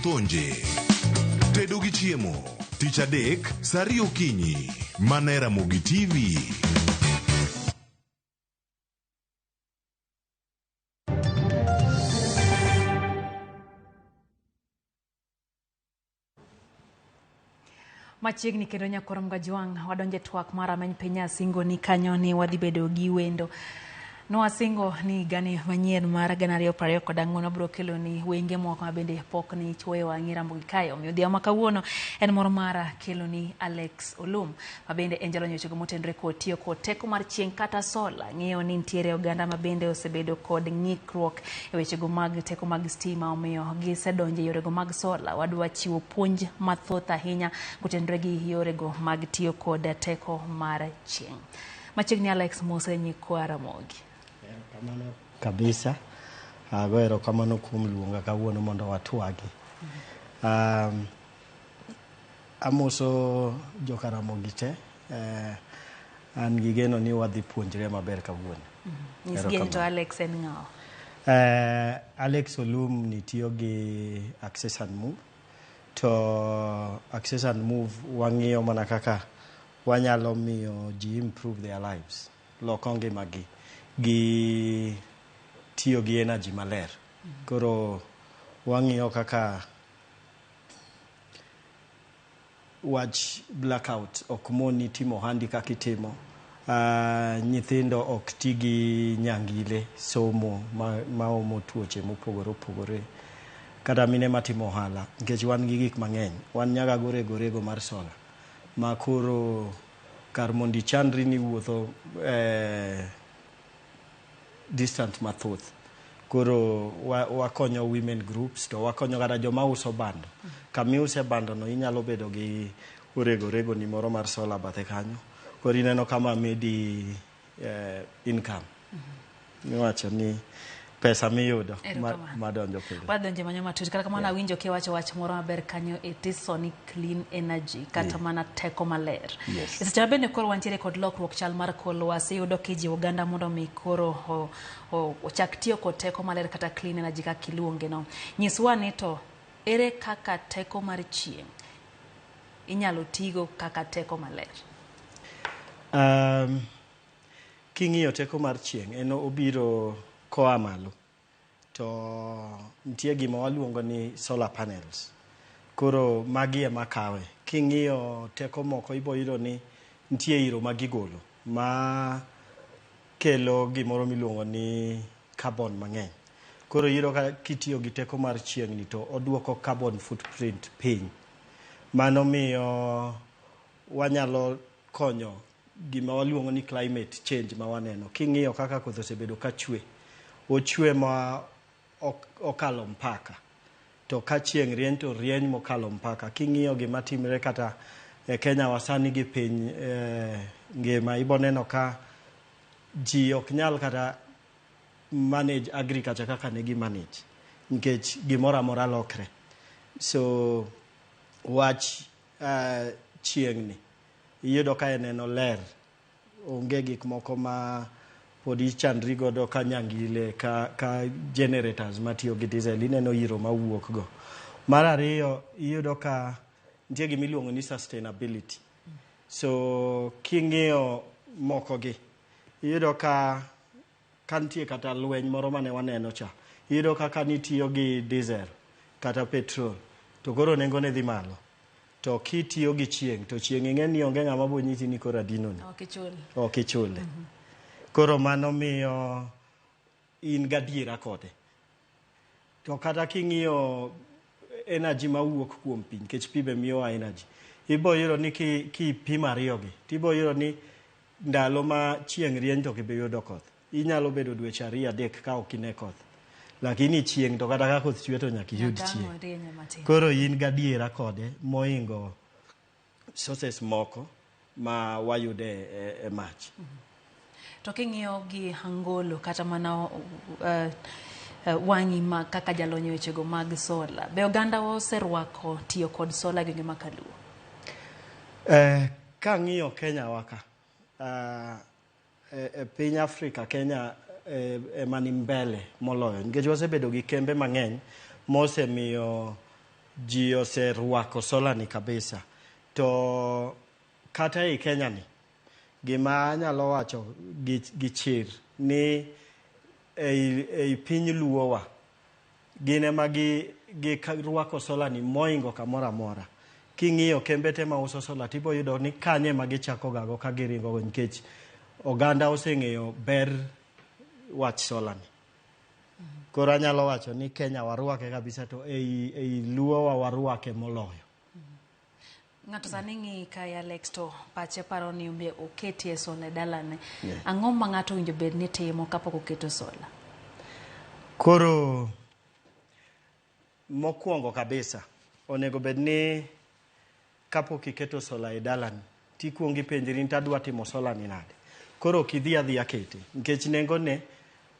thonje. Tedo gi chiemo. Tich adek, saa 2 okinyi. Mana e Ramogi TV. Machiegni kendo nyakoro mgajwang' wadonje twak mara many piny asingo ni kanyo ni wadhi bedo gi wendo. No asingo ni gani manyien mar 2024 abro kelo ni wenge moko ma bende pok ni chwoyo wang'i Ramogi kayo. Omiyo odhiambo ma kawuono en moro mara kelo ni Alex Olum ma bende en jalony weche motenore kod tiyo kod teko mar chieng' kata sola. Ng'eyo ni nitiere oganda ma bende osebedo kod ng'ikruok e wechego mag teko mag stima, omiyo gisedonjo e yorego mag sola. Wadwa chiwo puonj mathoth ahinya kotenore gi yorego mag tiyo kod teko mar chieng'. Machiegni Alex Mose nyikwa Ramogi. Kamano kabisa. Goero kamano kuom luonga kawuono mondo watwagi. Amoso joka Ramogi te. An gi geno ni wadhi puonjre maber kawuono. Nisgien to Alex en ng'awa? Alex Olum ni tiyo gi Access and Move. To Access and Move wang'iyo mana kaka wanyalo miyo ji improve their lives. Loko ngimagi gi tiyo gi energy maler. Koro wang'iyo kaka wach blackout ok moni timo handi kaka itimo. Nyithindo ok ti gi nyangile somo maomo tuoche mopogore opogore. Kata mine matimo ohala nikech wan gi gik mang'eny. Wan nyaga gorego mar sola. Ma koro kar mondi chandri ni wuotho distant mathoth. Koro wakonyo women groups to wakonyo kata joma uso bando. Kamiuse bando no inyalo bedo gi orego ni moro mar sola bathe kanyo. Koro ineno kama medi income. Niwacho ni pesa miyudo madonjo pile. Wadonje manyo matut kata kamana winjo kiwacho wach moro maber kanyo ni clean energy kata mana teko maler. Seche bende koro wantiere kod lokruok chal mar kor lwasi yudo kiji oganda mondo mi koro ochak tiyo kod teko maler kata clean energy kaka iluonge no. Nyiswa ni to ere kaka teko mar chieng' inyalo tigo kaka teko maler? King'iyo teko mar chieng' eno obiro koa malo. To nitie gima waluongo ni solar panels. Koro magi ema kawe. King'iyo teko moko ibo yudo ni nitie iro magigolo ma kelo gimoro miluongo ni carbon mang'eny. Koro iro ka kitiyo gi teko mar chieng' ni to oduoko carbon footprint piny. Mano miyo wanyalo konyo gima waluongo ni climate change ma waneno. King'iyo kaka koth osebedo ka chwe, ochwe ma okalo mpaka. To ka chieng' rieny to rieny mokalo mpaka. King'iyo gima timre kata e Kenya wasani gi piny ngima, iboneno ka ji ok nyal kata manage agriculture kaka ne gi manage. Nikech gimoro amora lokre. So wach chieng' ni iyudo ka eneno ler. Onge gik moko ma podi chandri godo ka nyangile ka generators matiyo gi diesel. Ineno iro mawuok go. Mar ariyo iyudo ka nitie gima iluongo ni sustainability. So king'iyo moko gi iyudo ka nitie kata lweny moro mane waneno cha. Iyudo kaka nitiyo gi diesel kata petrol to koro nengo ne dhi malo. To kitiyo gi chieng' to chieng' ing'e ni onge ng'ama bonyisi ni koro adino ni. Ok ichule. Koro mano miyo in gadiera kode. To kata king'iyo energy mawuok kuom pi, nikech pi be miyowa energy. Ibo yudo ni kipimo ariyogi, tibo yudo ni ndalo ma chieng' rieny to kibe yudo koth. Inyalo bedo dweche 2-3 ka ok ine koth. Lakini chieng' to kata ka koth chwe to nyaka iyud chieng'. Koro in gadiera kode moingo sources moko ma wayude e mach. To king'iyo gi angolo kata mana wang'i ma kaka jalony wechego mag sola, be oganda oserwako tiyo kod sola gi gima kaluwo? Ka ng'iyo Kenya waka, e piny Afrika Kenya ema ni mbele moloyo. Nikech wasebedo gi kembe mang'eny mosemiyo ji oseruako sola ni kabisa. To kata e Kenya ni, gima anyalo wacho gi chir ni ei piny luowa, gine ma gi ruako sola ni moingo kamoro amora. King'iyo kembe te ma uso sola tipo yudo ni kanye ma gichako gago ka giringo go nikech oganda oseng'eyo ber wach sola ni. Koro anyalo wacho ni Kenya waruake kabisa, to ei luowa waruake moloyo. Ng'ato sani ng'i kae Alex to pache paro ni umbe oketie sola e dalane. Ang'o ma ng'ato winjo bed ni timo kapok oketo sola? Koro mokwongo kabisa onego bed ni kapok iketo sola e dalani tikuongo ipenjri ni tadwa timo sola ni nade. Koro kidhi adhiya kete nikech nengo ne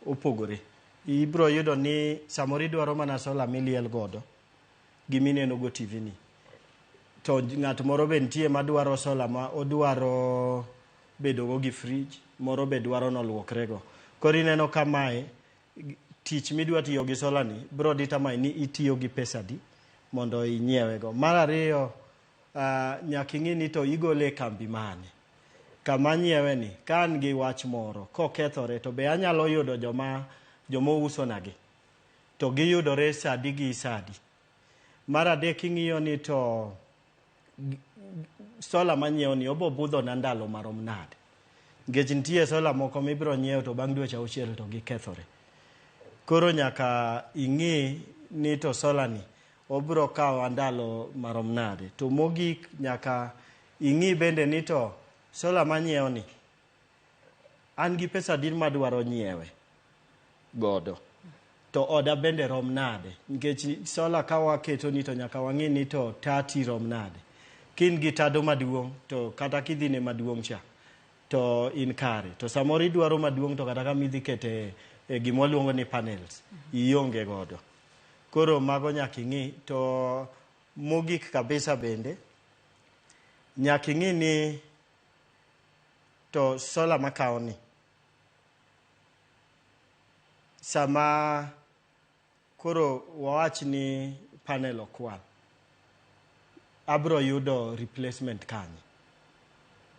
opogore. Ibro yudo ni samoro idwaro mana sola miliel godo gimineno go TV ni. To ng'at moro be nitie madwaro sola ma odwaro bedo go gi fridge, moro be dwaro noluokre go. Koro ineno kamae tich midwa tiyo gi sola ni bro determine ni itiyo gi pesa di mondo inyiewe go. Mar ariyo nyaka ing'i ni to igole kambi mane. Kama nyiewe ni ka an gi wach moro kokethore to be anyalo yudo joma uso nagi to giyudore sadi gi sadi. Mar adek ing'iyo ni to sola manyiewo ni obo budho na ndalo marom nade. Nikech nitie sola moko mibro nyiewo to bang' dweche 6 to gikethore. Koro nyaka ing'i ni to sola ni obro kawo ndalo marom nade. To mogik nyaka ing'i bende ni to sola manyiewo ni an gi pesa din madwaro nyiewe godo. To oda bende rom nade. Nikech sola ka waketo ni to nyaka wang'i ni to 30 rom nade. Kin gi tado maduong' to kata kidhine maduong' cha to in kare. To samoro idwaro maduong' to kata kamidhi kete gima luongo ni panels ionge godo. Koro mago nyaka ing'i. To mogik kabisa bende nyaka ing'i ni to sola makawo ni sama koro wawach ni panel okwal, abro yudo replacement kanye.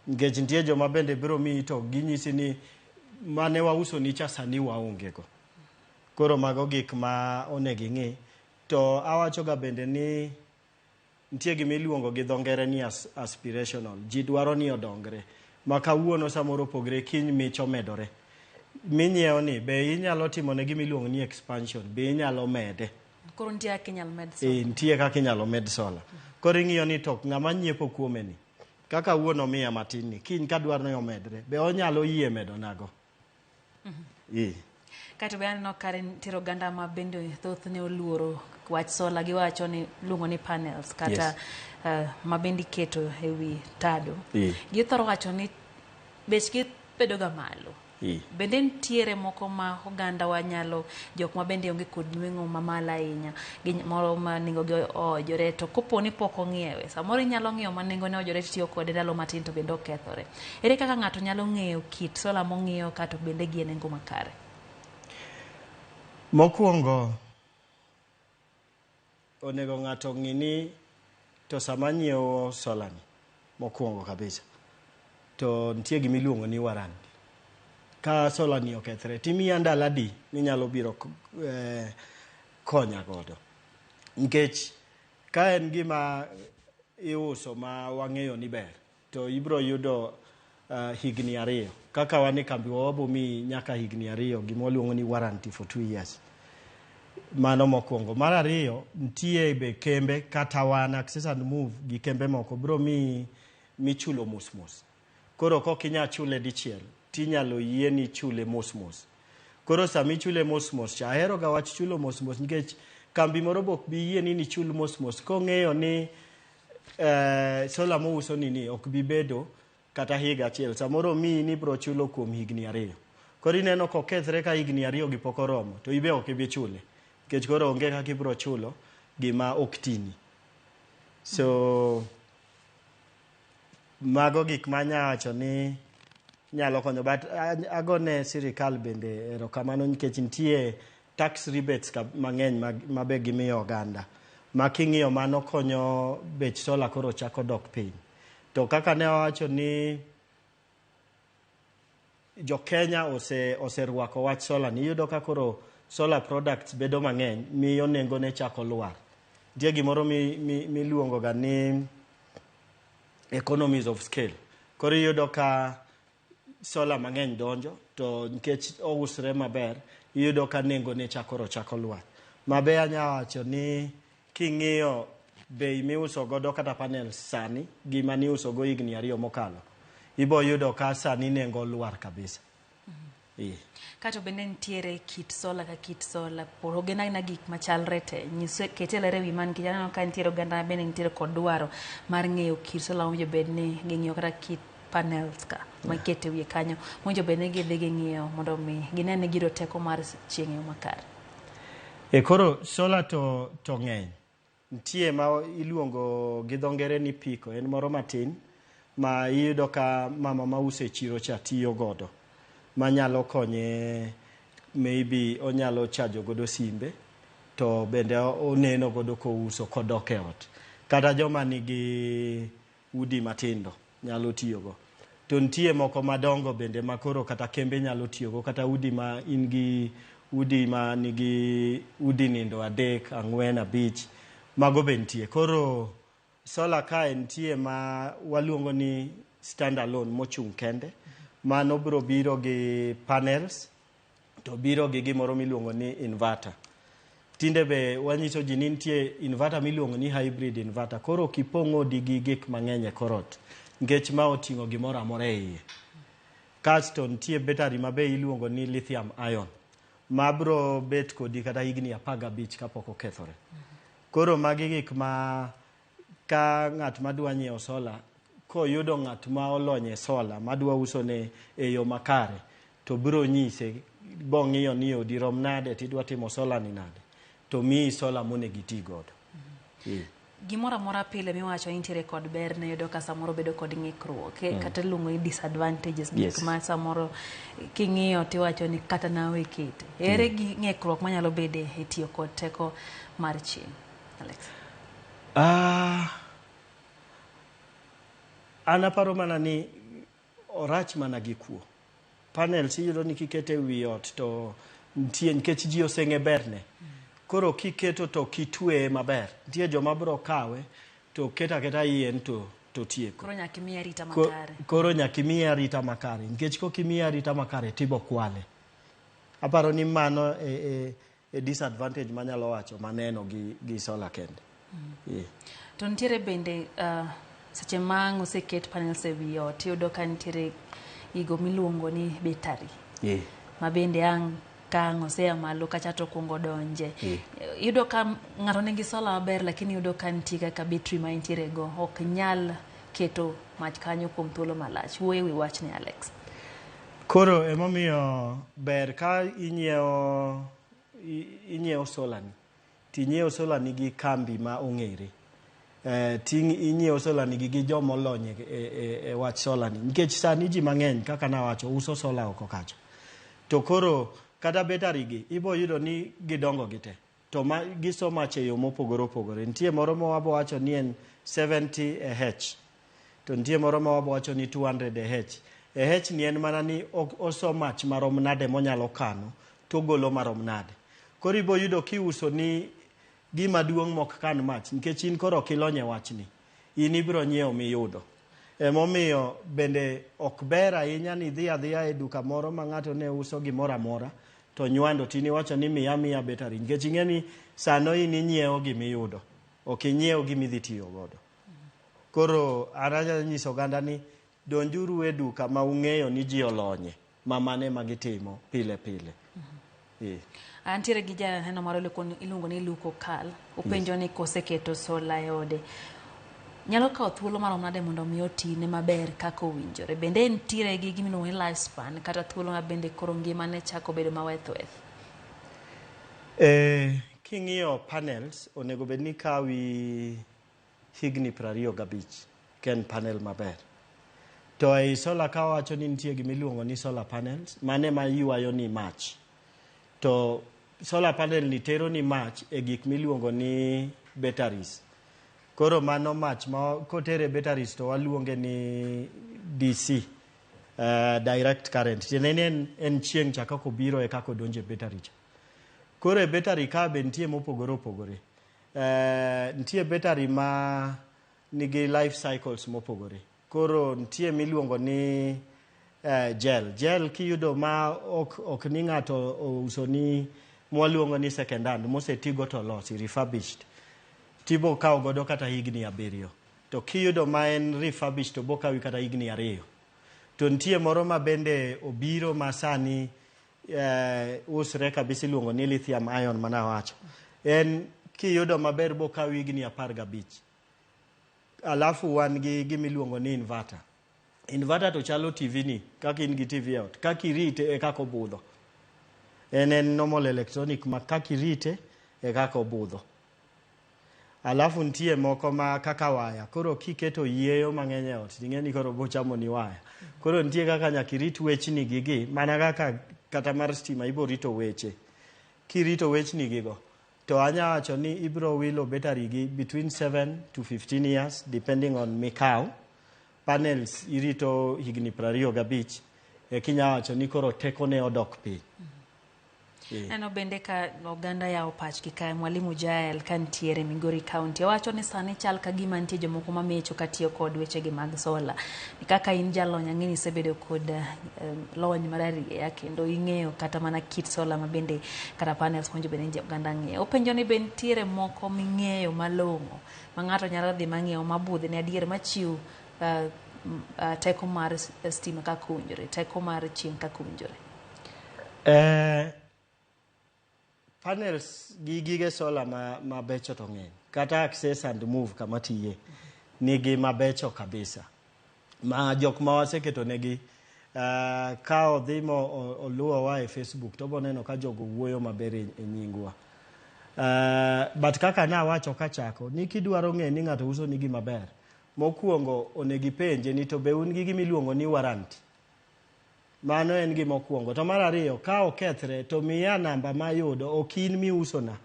Nikech nitie joma bende biro miyi to ginyisi ni mane wauso ni cha sani waonge go. Koro mago gik ma onego ing'i. To awacho ga bende ni nitie gima iluongo gi dho ngere ni aspirational. Ji dwaro ni odongre. Ma kawuono samoro pogre kiny micho medore. Minyiewo ni be inyalo timo ne gima iluongo ni expansion. Be inyalo mede. Koro nitie kaka inyalo med sola. Nitie kaka inyalo med sola. Koro ing'iyo ni to ng'ama nyiepo kuome ni kaka wuono miya matin ni kiny ka dwaro ni omedre be onyalo yie medo nago. Kato be aneno kare nitiere oganda ma bende thoth ne oluoro wach sola giwacho ni luongo ni panels kata ma bende iketo e wi tado. Githoro wacho ni bechgi bedo ga malo. Bende nitiere moko ma oganda wanyalo jok ma bende onge kod nweng'o ma malo ahinya moro ma nengo gi ojore to kopo ni pok ong'iewe samoro inyalo ng'iewo ma nengo ne ojore tiyo kode ndalo matin to bende okethore. Ere kaka ng'ato nyalo ng'eyo kit sola mong'iewo kato bende gi nengo makare? Mokwongo onego ng'ato ng'i ni to sama nyiewo sola ni mokwongo kabisa to nitie gima iluongo ni warranty. Ka sola ni okethre timiya ndalo adi minyalo biro konya godo. Nikech ka en gima iuso ma wang'eyo ni ber to ibro yudo higni 2. Kaka wan e kambi wabo mi nyaka higni 2 gima waluongo ni warranty for 2 years. Mano mokwongo. Mar ariyo nitie be kembe kata wan Access and Move gi kembe moko bro michulo mos. Koro kok inya chule dichiel tinyalo yie ni chule mos. Koro sami chule mos cha ahero ga wach chulo mos nikech kambi moro bok bi yie ni chul mos kong'eyo ni sola mouso ni ok bi bedo kata higa achiel. Samoro mi ni bro chulo kuom higni 2. Koro ineno kokethre ka higni 2 gi pok oromo to ibe ok ibi chule. Nikech koro onge kaka ibro chulo gima ok tini. So mago gik manyawacho ni nyalo konyo. But agone sirikal bende erokamano nikech nitie tax rebates mang'eny mabe gimiyo oganda ma king'iyo mano konyo bech sola koro chako dok piny. To kaka ne wawacho ni jo Kenya oserwako wach sola ni, iyudo ka koro solar products bedo mang'eny miyo nengo ne chako lwar. Nitie gimoro miluongo ga ni economies of scale. Koro iyudo ka sola mang'eny donjo to nikech ousre maber iyudo ka nengo ne chako lwar. Mabe anya wacho ni king'iyo bei miuso godo kata panels sani gima ni uso go higni 2 mokalo, ibo yudo ka sani nengo lwar kabisa. Kato bende nitiere kit sola ka kit sola, poro gena na gik machalre te nyise ketelere wi man kijana ka nitiere oganda bende nitiere kod dwaro mar ng'eyo kit sola mo bed ni ging'iyo kata kit panels ka makete wiye kanyo mo bed ni gidhi ging'iyo mondo mi ginene giro teko mar chieng' yo makare. Koro sola to ng'eny. Nitie ma iluongo gi dho ngere ni piko, en moro matin ma iyudo ka mama ma use chiro cha tiyo godo, manyalo konye, maybe onyalo chajo godo simbe to bende oneno godo kouso kodok e ot. Kata joma nigi udi matindo nyalo tiyogo. To nitie moko madongo bende makoro kata kembe nyalo tiyogo, kata udi ma ingi udi ma nigi udi nindo 3, 4, 5 mago be nitie. Koro sola kae nitie ma waluongo ni stand alone mochung' kende, mano biro gi panels to biro gi gimoro miluongo ni inverter. Tinde be wanyiso ji ni nitie inverter miluongo ni hybrid inverter. Koro kipong'o di gi gik mang'eny e korot nikech ma oting'o gimoro amora e iye. Kasto nitie battery ma be iluongo ni lithium ion ma bro bet kodi kata higni 15 kapok okethore. Koro magi gik ma ka ng'at madwa nyiewo sola koyudo ng'at ma olonye sola madwa uso ne e yo makare to biro nyise bong'iyo ni odi rom nade tidwa timo sola ni nade to miyi sola monego iti godo. Gimoro amora pile miwacho intiere kod ber ne yudo ka samoro bedo kod ng'ikruok kata luongo ni disadvantages gik ma samoro king'iyo tiwacho ni kata nawe kete. Ere gi ng'ikruok manyalo bede e tiyo kod teko mar chieng', Alex? An aparo mana ni orach mana gi kuo. Panels iyudo ni kikete wi ot to nitie nikech ji oseng'e berne. Koro kiketo to kitwe maber. Nitie joma bro kawe to keta yien to tieko. Koro nyaka imiye arita makare. Koro nyaka imiye arita makare. Nikech kokimiye arita makare tibo kwale. Aparo ni mano e disadvantage manyalo wacho maneno gi sola kende. To nitiere bende seche mang oseket panels e wi ot iyudo ka nitiere igo miluongo ni battery. Ma bende ang' kang' osea malo kacha to kungo donje. Iyudo ka ng'ato nigi sola maber lakini iyudo ka nitie kaka battery ma intiere go ok nyal keto mach kanyo kuom thuolo malach. Wuoye wi wach ni, Alex. Koro emomiyo ber ka inyiewo sola ni. Tinyiewo sola ni gi kambi ma ong'ere. Inyiewo sola ni gi joma olony e wach sola ni. Nikech sani ji mang'eny kaka nawacho uso sola oko kacho. To koro kata battery gi ibo yudo ni gidongo gite. To giso mach e yo mopogore opogore. Nitie moro ma wabo wacho ni en 70 AH. To nitie moro ma wabo wacho ni 200 AH. AH ni en mana ni oso mach marom nade monyalo kano to golo marom nade. Koro ibo yudo kiuso ni gima duong' mok kan mach nikech in koro kilonye wach ni. In ibro nyiewo miyudo. Emomiyo bende ok ber ahinya ni dhi adhiya e duka moro ma ng'ato ne uso gimoro amora to nywando tini wacho ni miya battery nikech ing'e ni sano in inyiewo gimiyudo ok inyiewo gimidhi tiyo godo. Koro araja nyiso oganda ni donjuru e duka ma ung'eyo ni ji olonye ma mane ma gitimo pile pile. Antiere gi janeno moro iluongo ni Luko Kal. Upenjo ni koseketo sola e ode nyalo kawo thuolo marom nade mondo mi otine maber kaka owinjore. Bende nitiere gi gimiluongo ni lifespan kata thuolo ma bende koro ngimane chako bedo maweth. King'iyo panels onego bed ni kawi higni 25 ken panel maber. To ei sola ka wacho ni nitie gimiluongo ni solar panels mane ma ywayo ni mach. To solar panel ni tero ni mach e gik miluongo ni batteries. Koro mano mach ma kotere batteries to waluonge ni DC, direct current. Tiende en chieng' cha kako biro e kako donje battery cha. Koro e battery ka be nitie mopogore opogore. Nitie battery ma nigi life cycles mopogore. Koro nitie miluongo ni gel kiyudo ma ok ni ng'ato ouso ni mwaluongo ni second hand mosetigo to losi refurbished. Tibo kawo godo kata higni 7. To kiyudo ma en refurbished to bokawi kata higni 2. To nitie moro ma bende obiro ma sani usre kabisa iluongo ni lithium ion mana wacho. En kiyudo maber bokawi higni 15. Alafu wan gi gimiluongo ni inverter. Inverter to chalo TV ni, kaka in gi TV out. Kaka irite e kako budho. En normal electronic ma kaka irite e kako budho. Alafu nitie moko ma kaka waya. Koro kiketo yieyo mang'eny e ot, ting'eni koro bochamo ni waya. Koro nitie kaka nyaka irit wechni gigi, mana kaka kata mar stima ibo rito weche. Kirito wechni gigo, to anya wacho ni ibro wilo battery gi between 7 to 15 years depending on mikau. Panels irito higni 25 kinya wacho ni koro teko ne odok piny. Eno bende ka oganda ya opachki kae Mwalimu Jael kantiere Migori County wacho ni sani chal ka gima nitie jomoko mamecho katiyo kod wechegi mag sola. Ni kaka in jalony ang'eni isebedo kod lony mararieya kendo ing'eyo kata mana kit sola ma bende kata panels monjo bende oganda ng'eyo. Openjo ni bende nitiere moko ming'eyo malong'o ma ng'ato nyalo dhi mang'eyo mabudhe ne adier machiw teko mar stima kaka owinjore, teko mar chieng' kaka owinjore. Panels gi gige sola ma becho to ng'eny. Kata access and move kama tiye. Nigi mabecho kabisa. Ma jok ma waseketo negi ka odhi mo oluwo wa e Facebook to boneno ka jogo wuoyo maber e nyingwa. But kaka na wacho kachako ni kidwaro ng'e ni ng'ato uso nigi maber. Mokuongo onegi penje ni to be un gi gimiluongo ni warranty. Mano en gima okuongo. To mar ariyo, ka okethre to miya namba ma yudo okin mi usona.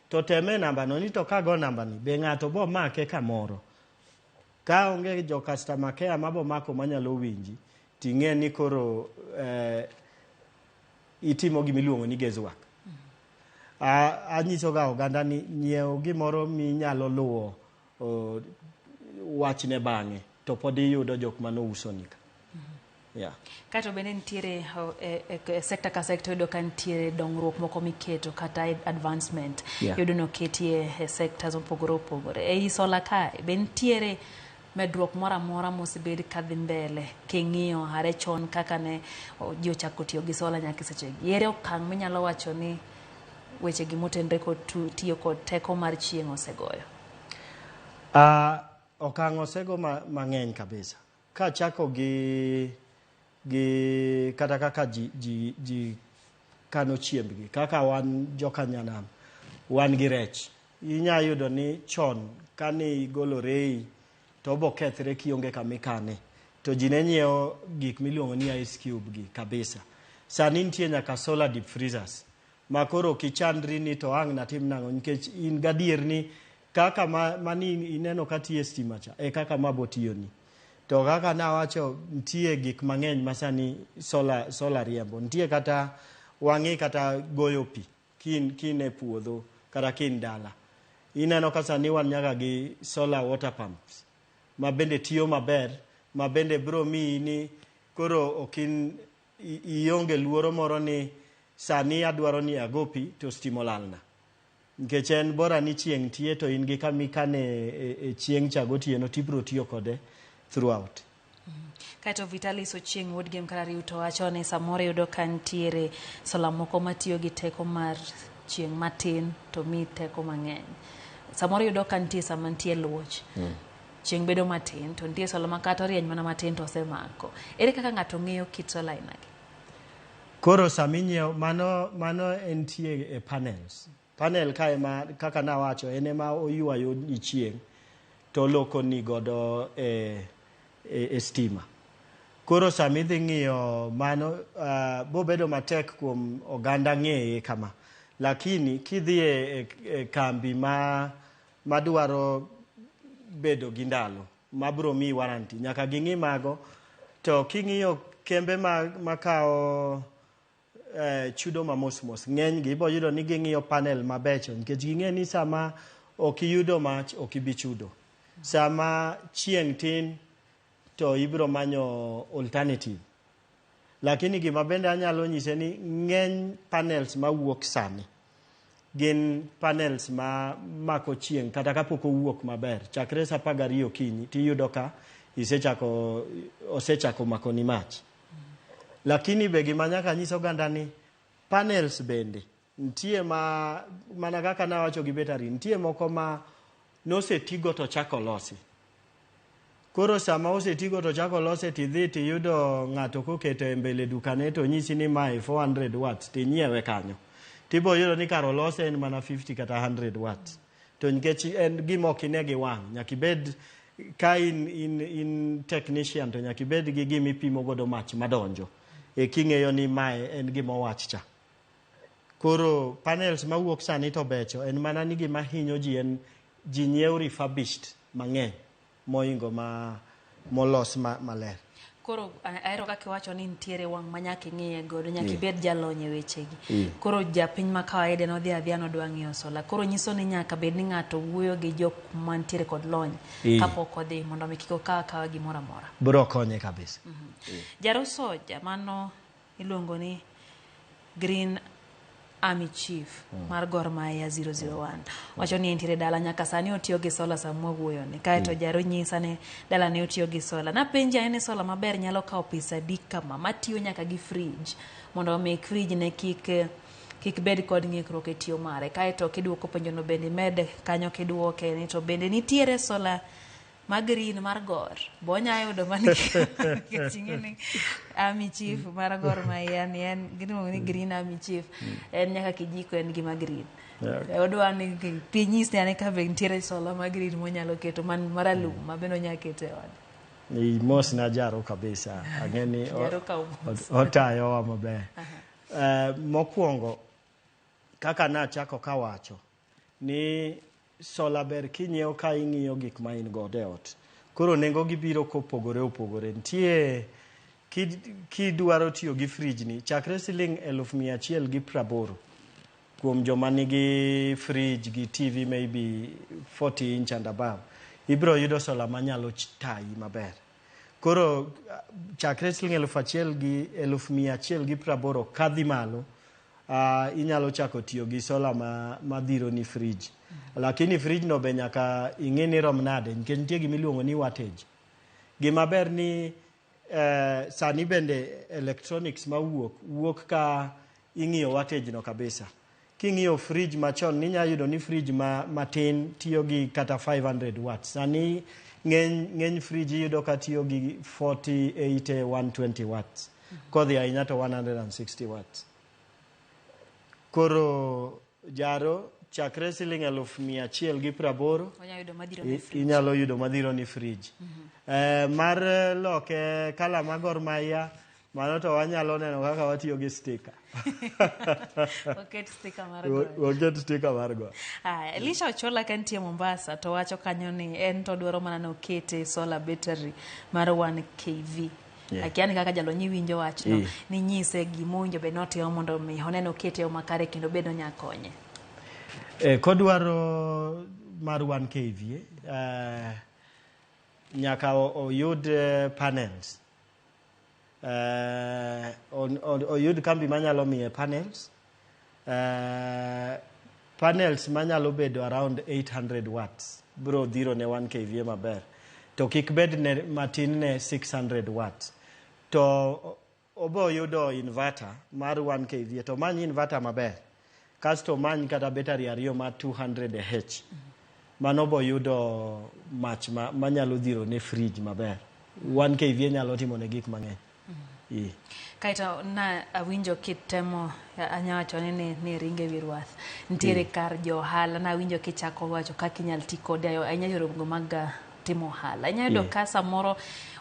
To teme namba no ni to kago namba ni be ng'ato bo make kamoro. Ka onge jo customer care mabo mako manyalo winji, ting'e ni koro itimo gimiluongo ni guesswork. Anyiso ga oganda ni nyiewo gimoro minyalo luwo wachne bang'e to pod iyudo jok mano uso nika. Yeah. Kato bende nitiere sekta ka sekta yudo ka nitiere dongruok moko miketo kata advancement yudo no ketie sectors opogore opogore. Ei sola kae be nitiere medruok mora mora mosebed kadhi mbele king'iyo hare chon kaka ne ji ochako tiyo gi sola nyaka sechegi. Ere okang' minyalo wacho ni weche gi motenre kod tiyo kod teko mar chieng' osegoyo? Okang' osego mang'eny kabisa. Ka chako gi kata kaka ji kano chiembgi. Kaka wan joka nyanam, wan gi rech. Inya yudo ni chon kani igolo rei to bo kethre kionge kamikane. To ji ne nyiewo gik miluongo ni ice cube gi kabisa. Sani nitie nyaka solar deep freezers. Ma koro kichandri ni to ang' natim nang'o nikech in gadier ni kaka mani ineno katiye stima cha e kaka mabotiyo ni. To kaka na wacho nitie gik mang'eny masani sola riembo. Nitie kata wang'i kata goyo pi kine puodho kata kin dala. Ineno ka sani wan nyaka gi solar water pumps ma bende tiyo maber, ma bende bro mi ni koro okin ionge luoro moro ni sani adwaro ni ago pi to stima olalna. Nikech en bora ni chieng' tiye to in gi kamikane e chieng' cha gotieno tibro tiyo kode throughout. Kaito Vitalis Ochieng' Wood Game kara riuto wacho ni samoro yudo ka nitiere sola moko matiyo gi teko mar chieng' matin to mi teko mang'eny. Samoro yudo ka nitie sama nitie luoch. Chieng' bedo matin to nitie sola makata rieny mana matin to osemako. Ere kaka ng'ato ng'eyo kit sola inagi? Koro saminyiewo mano entie e panels. Panel kae ma kaka na wacho ene ma oywayo ni chieng' to loko ni godo e stima. Koro samidhi ng'iyo mano bo bedo matek kuom oganda ng'eye kama. Lakini kidhi e kambi ma madwaro bedo gi ndalo mabro mi warranty nyaka ging'i mago to king'iyo kembe makao chudo mos ng'eny gi ibo yudo ni ging'iyo panel mabecho nikech ging'e ni sama ok iyudo mach ok ibi chudo sama chieng' tin to ibro manyo alternative lakini gima bende anyalo nyise ni ng'eny panels mawuok sani gin panels ma mako chieng' kata kapok owuok maber chakre sa 12 okinyi tiyudo ka osechako mako ni mach lakini be gima nyaka nyis oganda ni panels bende nitie mana kaka nawacho gi betari nitie moko ma nosetigo to chako losi koro sama osetigo to chako losi tidhi tiyudo ng'ato koketo e mbele dukane to nyisi ni mae 400 watts tinyiewe kanyo tibo yudo ni karo lose en mana 50 kata 100 watts to nikech en gima ok ine gi wang' nyaka ibed ka in technician to nyaka ibed gi gima ipimo godo mach madonjo e king'eyo ni mae en gima owach cha koro panels mawuok sani to becho en mana ni gima hinyo ji en ji nyiew refurbished mang'eny moingo molos maler koro aero kaka iwacho ni nitiere wang' ma nyaka ing'iye godo nyaka ibed jalony e wechegi koro japiny ma kawaida nodhi adhiya nodwa ng'iyo sola koro nyiso ni nyaka bed ni ng'ato wuoyo gi jok mantiere kod lony kapok odhi mondo mi kik okawa gimoro amora bro konye kabisa jaruso jamano iluongo ni Green Army Chief mar Gor Mahia 001 wacho ni entiere dala nyaka sani otiyo gi sola sama wuoyo ni kae to jaro nyisa ni dala ne otiyo gi sola na penja en sola maber nyalo kawo pesa dik kama matiyo nyaka gi fridge mondo make fridge ne kik bed kod ng'ikruok e tiyo mare kae to kiduoko penjo no bende med kanyo kiduoke ni to bende nitiere sola Green mar Gor bonya yudo mani kichingini Army Chief mar Gor Mahia ni en gino ni Green Army Chief en nyaka kijiko en gima green odwa ni pinyis ne ka be nitiere sola green monyalo keto man maralum mabeno nyaka kete od ni mos na jaro kabisa ageni otayo wa maber mokwongo kaka na chako kawacho ni sola ber kinyiewo ka ing'iyo gik ma in godo e ot koro nengo gibiro kopogore nitie kidwaro tiyo gi fridge ni chakre siling 1,180 kuom joma nigi fridge gi TV maybe 40 inch and above ibro yudo sola manyalo tayi maber koro chakre siling 1,180 kadhi malo inyalo chako tiyo gi sola madhiro ni fridge lakini fridge no be nyaka ing'e ni rom nade nikech nitie gima iluongo ni wattage gimaber ni sani bende electronics wuok ka ing'iyo wattage no kabisa king'iyo fridge machon ninya yudo ni fridge matin tiyo gi kata 500 watts sani ng'eny fridge yudo ka tiyo gi 40 80 120 watts kodhi ahinya to 160 watts koro jaro chakre siling 1,180 inyalo yudo madhiro ni fridge mar loke kala ma Gor Mahia mano to wanyalo neno kaka watiyo gi sticker oket sticker mar Gor Elisha Ochola kantie Mombasa to wacho kanyo ni en to dwaro mana no kete solar battery mar 1 kV akiani kaka jalonyi winjo wach no ni nyise gimonjo be notio mondo mi honeno kete o makare kendo bedo nyakonye kodwaro mar 1 kV nyaka oyud panels oyud kambi manyalo miye panels manyalo bedo around 800 watts bro dhiro ne 1 kV maber to kik bed ne matin ne 600 watts to obo yudo inverter mar 1 kV to many inverter maber kasto many kata battery ariyo ma 200H mano bo yudo mach manyalo dhiro ne fridge maber 1 kV nyalo timo ne gik mang'eny kaito na awinjo kitemo anyawacho ni ringe wirwath ntiere kar johala na awinjo kichako wacho kaka inyal ti kode anyalo rogo mag timo ohala. Inyalo yudo ka samoro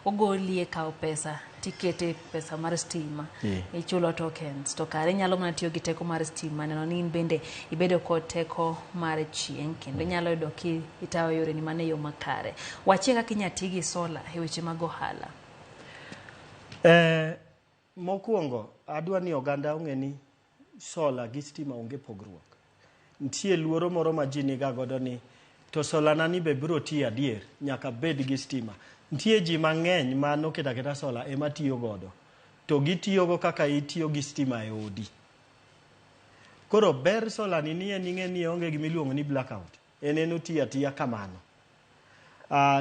ogolie kao pesa tikete pesa mar stima ichulo tokens to kare inyalo mana tiyo gi teko mar stima neno ni bende ibedo kod teko mar chieng' kendo inyalo yudo ki itawo yore ni mane yo makare. Wachie kaka inyalo ti gi sola e weche mag ohala. Mokwongo adwa ni oganda ong'e ni sola gi stima onge pogruok. Nitie luoro moro ma ji niga godo ni to sola na ni be biro tiyo adier nyaka bed gi stima. Nitie ji mang'eny ma noketo aketa sola ema tiyo godo to gitiyogo kaka itiyo gi stima e odi. Koro ber sola ni ing'e ni onge gimiluongo ni blackout. En otiyo atiya kamano.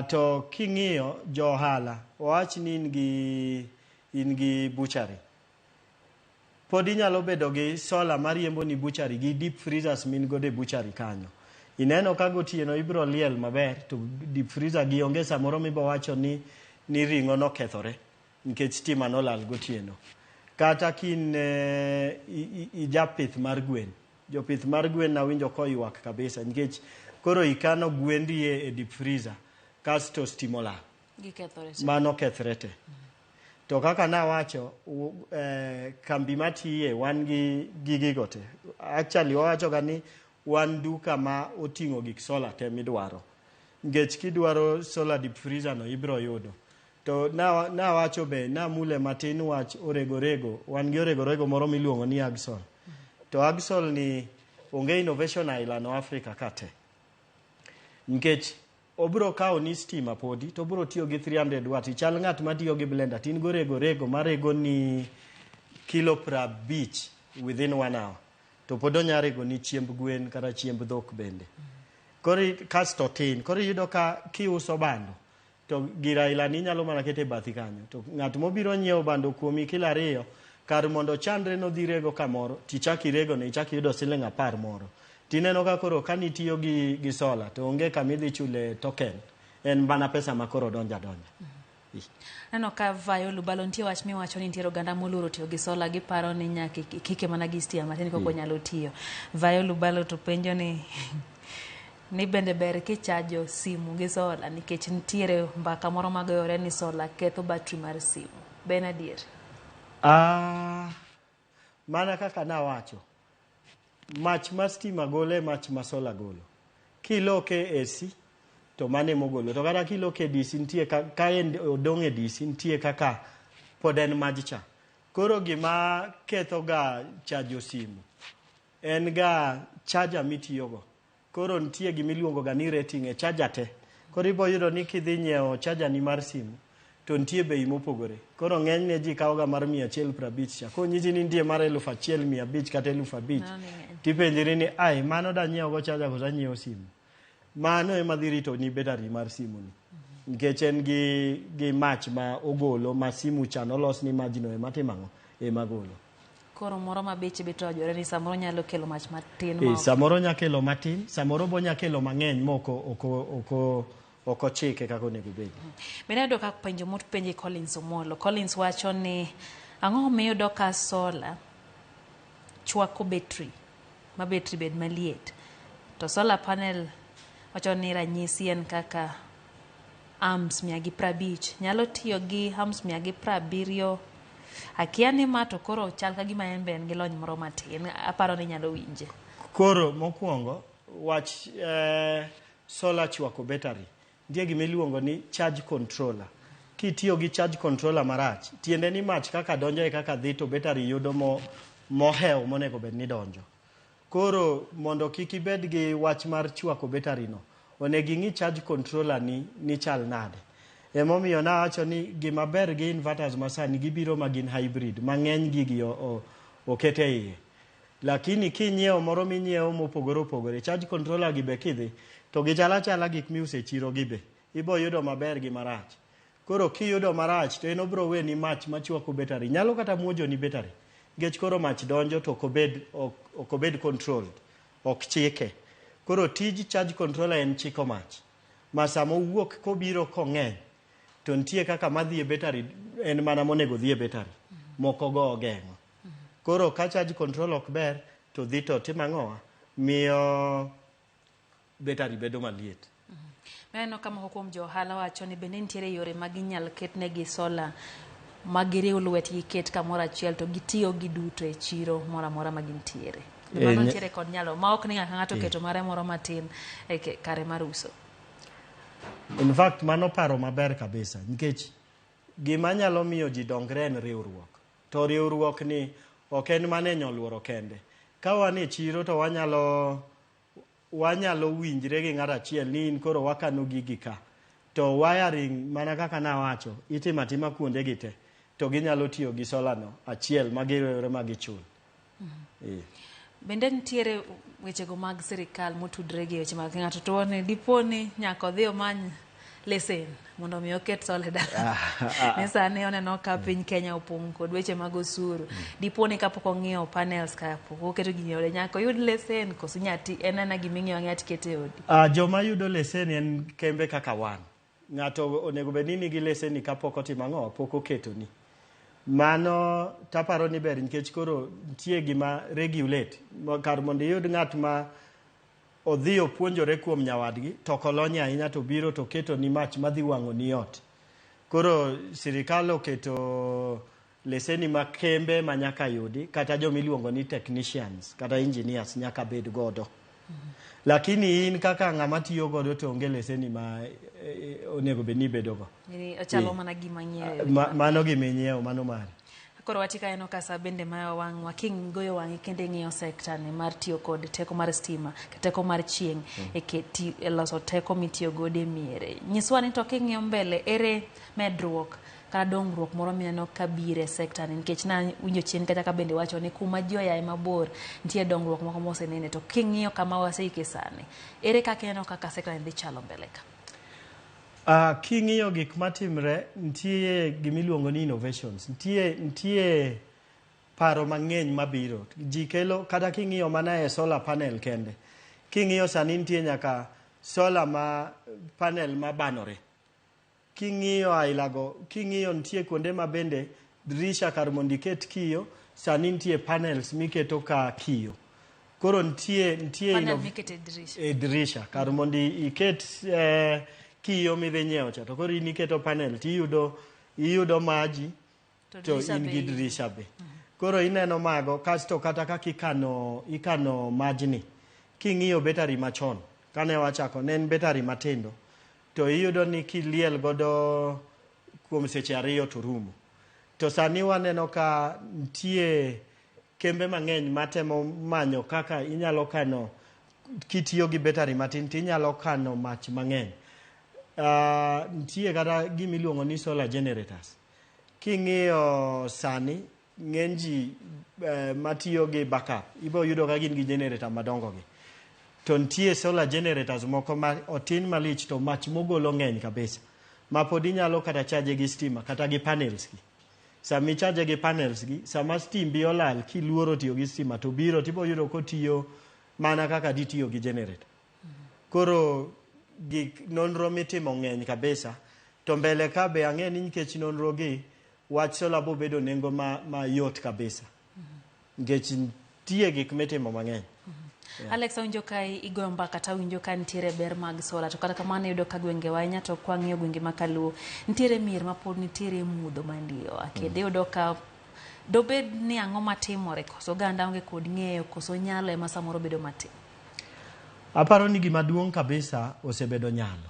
To king'iyo jo ohala wawach ni in gi butchery. Pod inyalo bedo gi sola mariembo ni butchery gi deep freezers min godo e butchery kanyo. Ineno ka gotieno ibiro liel maber to deep freezer gi onge samoro mibo wacho ni ring'o nokethore nikech stima nolal gotieno. Kata kin ijapith mar gwen. Jopith mar gwen nawinjo koywak kabisa nikech koro ikano gwendi e deep freezer kasto stima olal. Mano kethre te. To kaka nawacho kambi matiye wan gi gigigo te. Actually wawacho ga ni wan duka ma oting'o gik sola te midwaro. Nikech kidwaro sola deep freezer no ibiro yudo. To nawacho be namule matin wach orego. Wan gi orego moro miluongo ni Agsol. To Agsol ni onge innovation island no Africa kate. Nikech obiro kawo ni stima podi to obiro tiyo gi 300 watt. Ichal ng'at matiyo gi blender tin gorego marego ni kilo 50 within 1 hour. To pod onyarego ni chiemb gwen kata chiemb dhok bende. Koro kasto tin. Koro yudo ka kiuso bando to gira ilani nyalo mana kete bathi kanyo. To ng'at mobiro nyiewo bando kuomi kilo 2 kar mondo chandre no dhirego kamoro tichaki rego ne ichaki yudo siling 10 moro. Tineno ka koro kanitiyo gi sola to onge kamidhi chule token. En bana pesa ma koro donja. Neno ka vayo lubalo nitie wach miwacho ni nitie oganda moluoro tiyo gi sola giparo ni nyaka kike mana gi stima matin koko nyalo tiyo. Vayo lubalo to penjo ni bende ber kichajo simu gi sola nikech nitiere mbaka moro magoyore ni sola ketho battery mar simu. Ben adier? Mana kaka nawacho. Mach ma stima golo e mach ma sola golo. Kiloke AC to mane mogolo. To kata kiloke DC nitie ka en odong' e DC nitie kaka pod en majcha. Koro gima ketho ga chajo simu en ga charger mitiyogo. Koro nitie gimiluongo ga ni rating e charger te. Koro ibo yudo ni kidhi nyiewo charger ni mar simu to nitie bei mopogore. Koro ng'eny ne ji kawo ga mar 150 cha. Koro nyisi ni nitie mar 1,500 kata 5,000. Tipenjiri ni mano da nyiewo go charger kosa nyiewo simu. Mano ema dhi rito ni battery mar simu ni. Nikech en gi mach ma ogolo ma simu cha nolos ni majno ema timang'o ema golo. Koro moro ma beche beto ajore ni samoro nyalo kelo mach matin. Samoro nya kelo matin, samoro bo nya kelo mang'eny moko oko chike kako nego bed. Bende do ka penjo mot penje Collins Omolo. Collins wacho ni ang'o miyo do ka sola chwako battery ma battery bed maliet. To solar panel wacho ni ranyisi en kaka amps 150 nyalo tiyo gi amps 170. Akia ni ma to koro chal ka gima en ben gi lony moro matin. Aparo ni nyalo winje. Koro mokwongo wach solar chwako battery. Ndiye gimiluongo ni charge controller. Kitiyo gi charge controller marach, tiende ni mach kaka donjo e kaka dhi to battery yudo mohew monego bed ni donjo. Koro mondo kik ibed gi wach mar chwako battery no, onego ing'i charge controller ni chal nade. Emomiyo nawacho ni gima ber gi inverters masani gibiro magin hybrid, mang'eny gigi okete iye. Lakini kinyiewo moro minyiewo mopogore charge controller gi be kidhi to gichala gik miuse chiro gibe ibo yudo maber gi marach. Koro kiyudo marach to en obro weni mach machwako battery, nyalo kata muojo ni battery. Nikech koro mach donjo to okobed controlled, ok chike. Koro tij charge controller en chiko mach. Masamo wuok kobiro kong'eny to nitie kaka madhi e battery en mana monego dhi e battery. Moko go ogeng'o. Koro ka charge control ok ber to dhi to timang'owa miyo battery bedo maliet. Meno kama hukuom jo ohala wacho ni bende nitiere yore mag inyal ketnegi sola magiriw lwetgi ket kamoro achiel to gitiyo gi duto e chiro moro amora ma gintiere. Mano nitiere kod nyalo ma ok ni ng'ato keto mare moro matin e kare mar uso. In fact, mano paro maber kabisa nikech gima nyalo miyo ji dongre en riwruok. To riwruok ni ok en mane nyoluoro kende. Ka wan e chiro to wanyalo winjre gi ng'at achiel ni in koro wakano gigi ka. To wiring mana kaka nawacho itimatima kuonde gi te. To ginyalo tiyo gi sola no achiel magiriwre magichul. Bende nitiere wechego mag sirikal motudre gi weche mag ng'ato to ne diponi nyaka odhi omany lesen mondo mi oket sola dala. Ne sani oneno ka piny Kenya opong' kod weche mag osuru. Diponi kapok ong'iewo panels ka pok oketo gini ode nyaka oyud lesen koso nyati en giming'iewo ang'eya tikete e odi. Joma yudo lesen en kembe kaka wan. Ng'ato onego bed ni nigi lesen kapok otimo ang'o pok oketo ni. Mano taparo ni ber nikech koro nitie gima regulate kar mondo iyud ng'at ma odhi opuonjore kuom nyawadgi to kolony ahinya to biro to keto ni mach madhi wang'o ni ot. Koro sirikal oketo leseni ma kembe ma nyaka yudi kata jomiluongo ni technicians kata engineers nyaka bed godo. Lakini in kaka ng'ama tiyo godo to onge leseni ma onego bed ni bedogo. Ochalo mana gima nyiewo. Mano gima nyiewo mano mare. Koro watika eno kasa bende ma wang' waking goyo wang'i kende ng'iyo sekta ni mar tiyo kod teko mar stima teko mar chieng' e loso teko mitiyo godo e miere. Nyiswa ni to king'iyo mbele ere medruok kata dongruok moro mineno kabire sekta ni nikech na winjo chien kata ka bende wacho ni kuma ji oyaye mabor nitie dongruok moko mosenene to king'iyo kama waseike sani ere kaka ineno kaka sekta ni dhi chalo mbele ka. King'iyo gik matimre nitie gimiluongo ni innovations, nitie paro mang'eny mabiro. Ji kelo kata king'iyo mana e solar panel kende. King'iyo sani nitie nyaka solar panel mabanore. King'iyo ailago, king'iyo nitie kuonde ma bende dirisha kar mondo iket kiyo, sani nitie panels miketo ka kiyo. Koro nitie panel mikete dirisha. Dirisha kar mondo iket kiyo midhi nyiewo cha to koro in iketo panel to iyudo maji to in gi dirisha be. Koro ineno mago kasto kata kaka ikano majni. King'iyo betari machon kane wachako ne en betari matindo to iyudo ni kiliel godo kuom seche 2 to rumo. To sani waneno ka nitie kembe mang'eny matemo manyo kaka inyalo kano kitiyo gi betari matin to inyalo kano mach mang'eny. Nitie kata gimiluongo ni solar generators. King'iyo sani ng'eny ji matiyo gi backup ibo yudo ka gin gi generator madongo gi. To nitie solar generators moko ma otin malich to mach mogolo ng'eny kabisa. Ma pod inyalo kata chaje gi stima kata gi panels gi. Sami chaje gi panels gi, sama stimbi olal kiluoro tiyo gi stima to biro tibo yudo kotiyo mana kaka ditiyo gi generator. Koro gik nonro mitimo ng'eny kabisa to mbele ka be ang'e ni nikech nonro gi wach sola bo bedo nengo ma yot kabisa. Nikech nitie gik mitimo mang'eny. Alex winjo ka igoyo mbaka kata winjo ka nitiere ber mag sola to kata kamano yudo ka gwenge wanya to kwang'iyo gwenge makaluo nitiere mier ma pod nitiere mudho mandiyo akede yudo ka dobed ni ang'o matimore koso ganda onge kod ng'eyo koso nyalo ema samoro bedo matin. Aparo ni gima duong' kabisa osebedo nyalo.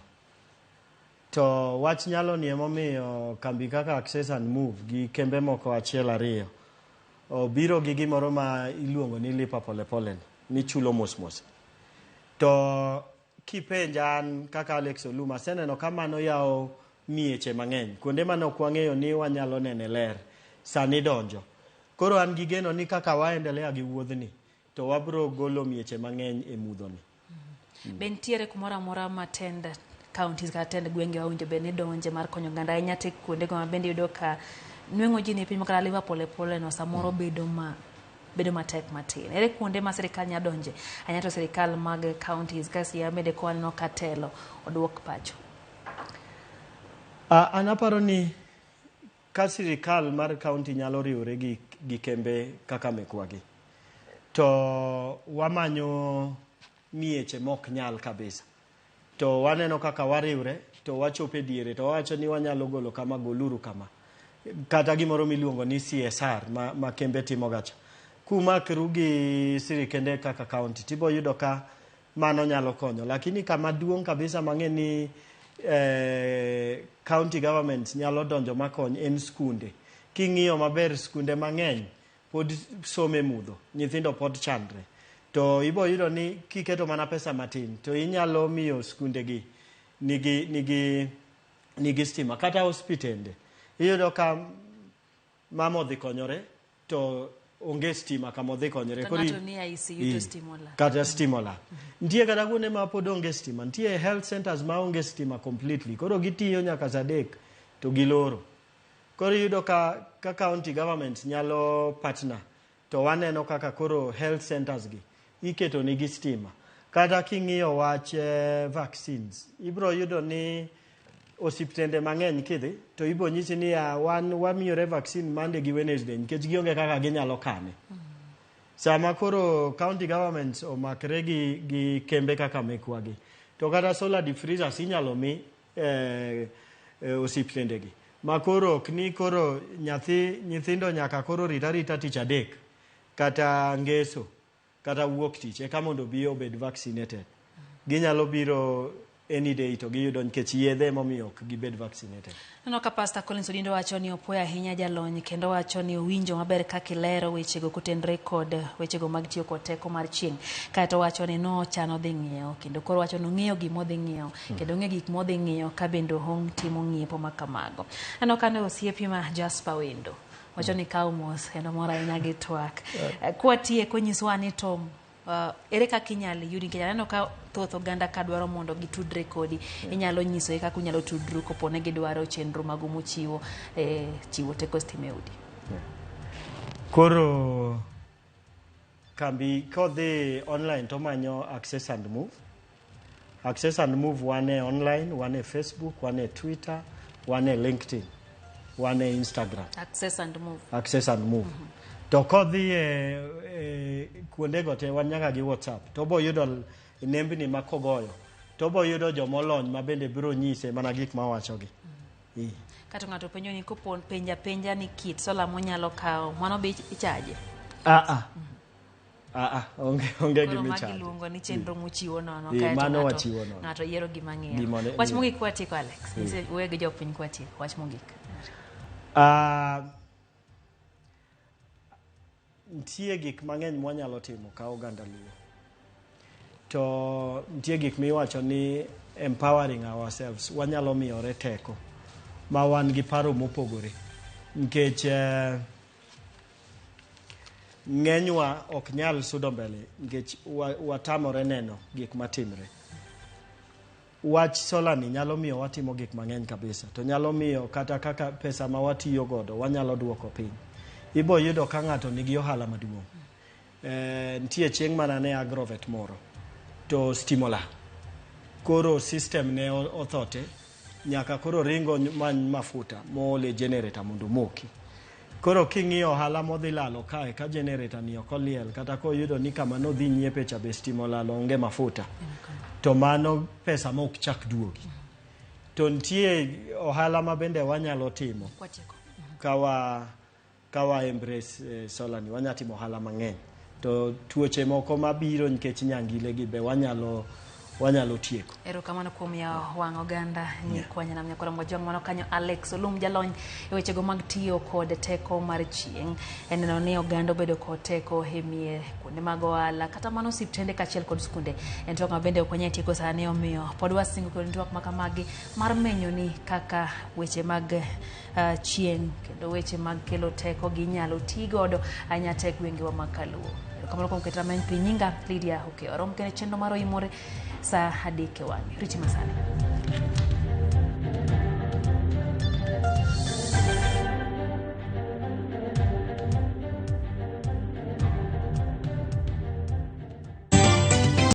To wach nyalo ni emomiyo kambi kaka Access and Move gi kembe moko achiel ariyo obiro gi gimoro ma iluongo ni lipa polepole ni chulo mos. To kipenja an kaka Alex Oluma seneno kamano yawo mieche mang'eny. Kuonde mane ok wang'eyo ni wanyalo nene ler sani donjo. Koro an gi geno ni kaka waendelea gi wuodhni to wabro golo mieche mang'eny e mudhoni. Bentiere kumora mora matend counties kata tend gwenge wawinjo bed ni donje mar konyo ganda ahinya te kuonde go mabende yudo ka nweng'o ji ni piny makata liva polepole no samoro bedo matek matin. Ere kuonde ma sirikal nya donje ahinya to sirikal mag counties kasi ya bende ko aneno ka telo oduok pacho. An aparo ni ka sirikal mar county nyalo riwore gi kembe kaka mekwagi to wamanyo mieche mok nyal kabisa. to waneno kaka wariwre to wachope diere to wacho ni wanyalo golo kama goluru kama kata gimoro miluongo ni CSR ma kembe timo gacha kuma kirugi sirikende kaka county tibo yudo ka mano nyalo konyo lakini kama duong kabisa mang'eni county government nyalo donjo makony en skunde king'iyo maber skunde mang'eny pod some mudho nyithindo pod chandre to ibo yudo ni kiketo mana pesa matin to inyalo miyo skunde gi nigi stima kata hospitende iyudo ka mama dhi konyore to onge stima kama dhi konyore kata stimola nitie kata kuonde ma pod onge stima nitie health centers ma onge stima completely koro gitiyo nyaka sadek to giloro koro iyudo ka county government nyalo partner to waneno kaka koro health centers gi iketo nigi stima kata king'iyo wach vaccines ibro yudo ni osiptende mang'eny kidhi to ibo nyisi ni wamiyore vaccine Monday gi Wednesday nikech gionge kaka ginyalo kane sama koro county government omakre gi kembe kaka mekwagi to kata solar deep freezers inyalo mi osiptende gi makoro kni koro nyithindo nyaka koro rita tich adek kata ngeso kata wuok tich eka mondo bi obed vaccinated ginyalo biro any day to giyudo nikech yedhe momiyo ok gibed vaccinated. Neno ka Pastor Collins Odindo wacho ni opoya ahinya jalony kendo wacho ni owinjo maber kaka ilero wechego kotenre kod wechego mag tiyo kod teko mar chieng' kaeto wacho ni nochano dhi ng'iewo kendo koro wacho ni ong'eyo gimodhi ng'iewo kendo ong'e gik modhi ng'iewo ka bende ong timo ng'iepo ma kamago. Neno ka ne osiepi ma Jasper Wendo wacho ni kaw mos kendo mora ahinya gi twak kwatieko nyiswa ni to ere kaka inyalo yudi nikech aneno ka thoth oganda ka dwaro mondo gitudre kodi inyalo nyiso kaka unyalo tudru kopone gidwaro chenro mago mochiwo chiwo teko stima e udi. Koro kambi kodhi online to manyo Access and Move wane online wane Facebook wane Twitter wane LinkedIn wane Instagram Access and Move to kodhi kuonde go te wan nyaka gi WhatsApp to bo yudo nembni makogoyo to bo yudo jomolony ma bende biro nyise mana gik ma wachogi kata ng'ato penjo ni kopon penja ni kit sola monyalo kawo mano be ichaje onge gi michaje magi luongo ni chenro mochiwo nono mano wachiwo nono ng'ato yiero gima ng'iewo wach mogik kwatieko Alex we gi jopiny kwatieko wach mogik ntie gik mang'eny mwanyalo timo ka oganda Luo to ntie gik miwacho ni empowering ourselves wanyalo miyore teko ma wan gi paro mopogore nikech ng'enywa ok nyal sudo mbele nikech watamore neno gik matimre wach sola ni nyalo miyo watimo gik mang'eny kabisa to nyalo miyo kata kaka pesa ma watiyo godo wanyalo duoko piny ibo yudo ka ng'ato nigi ohala maduong' ntie chieng' mana ne agrovet moro to stimola koro system ne othote nyaka koro ringo many mafuta moole generator mondo moki koro king'iyo ohala modhi lalo kae ka generator ni ok oliel kata koyudo ni kama nodhi nyiepe cha be stimola onge mafuta to mano pesa ma ok chak duogi to ntie ohala ma bende wanyalo timo kawa embrace sola ni wanya timo ohala mang'eny to tuoche moko mabiro nikech nyangile gi be wanyalo tieko. Erokamano kuom ya wang' oganda nyikwanya nam nyakora mojong mano kanyo Alex Olum jalony e wechego mag tiyo kod teko mar chieng' eneno ni oganda bedo kod teko hemie kuonde mag ohala kata mano osiptende kachiel kod skunde en twak mabende okonye tieko sani omiyo pod wasingo kod twak makamagi mar menyo ni kaka weche mag chieng' kendo weche mag kelo teko ginyalo tigodo anya tek wengewa makaluo. Kamano kuom ketra men pinyinga Lydia Okeorom kene chendo maro imore sa adike wangi. Riti masani.